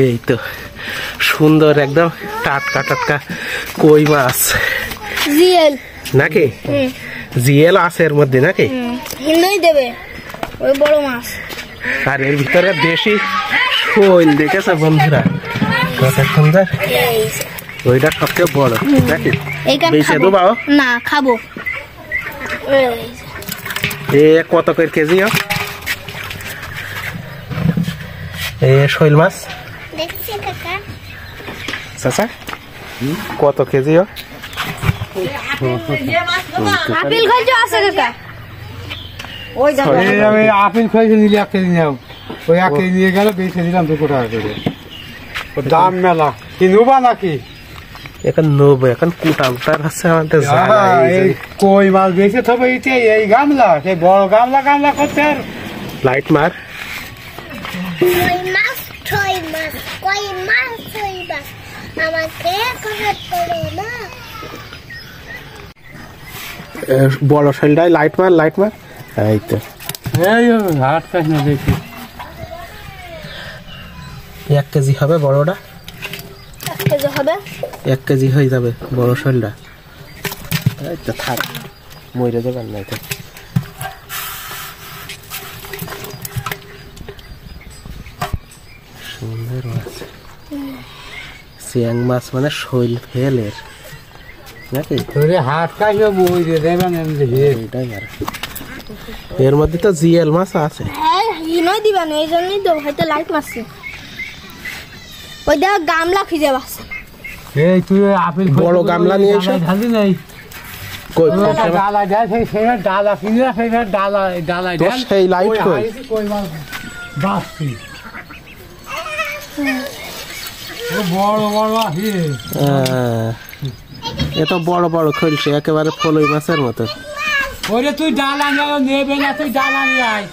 এই তো সুন্দর একদম টাটকা টাটকা কই মাছ জিএল নাকি জিএল আছে এর মধ্যে নাকি হিন্দই দেবে ওই বড় মাছ আর এর ভিতরে দেশি শৈল দেখেছে বন্ধুরা কত সুন্দর ওইটা সবচেয়ে বড় নাকি বেশি দেবো না খাবো এ কত করে কেজি এ শৈল মাছ দেখছি কাকা চাচা কত কেজি আপেল খাইছো আছে কাকা ওই আমি আপেল খাইছি নিলে 1 কেজি নাও ওই 1 কেজি নিয়ে গেল বেচে দিলাম 2 টাকা করে দাম মেলা কিনবা নাকি এখন নেবো এখন কুটার আছে আমাদের এই কই মাছ বেচে তবে এই গামলা সেই বড় গামলা করতে আর লাইট মার কই মাছ আমাকে কমেন্ট করো না বড় শৈলটাই লাইট মার এই তো এই হাট কাজ না দেখি 1 কেজি হবে বড়টা 1 কেজি হবে 1 কেজি হয়ে যাবে বড় শৈলটা এই তো থাক মরে যাবেন না তো সুন্দর মাছ চিয়াং মাছ মানে শৈল ফেলের নাকি তোরে হাট কাজ বই দিয়ে দেবেন এমনি এইটাই আর এর মধ্যে তো জিএল মাছ আছে হ্যাঁ হিনই দিবা না এই জন্যই তো হয়তো লাইট মারছে ওই দেখ গামলা খুঁজে পাচ্ছে এই তুই আপেল বড় গামলা নিয়ে এসো ঢালি নাই কই ডালা দেয় সেই ডালা কিনে সেই ডালা তো সেই লাইট কই কই মাছ বাসি ও বড় আছে এত বড় খলছে একেবারে ফলই মাছের মতো ওরে তুই ডালা নেবে না তুই ডালা নিয়ে আয়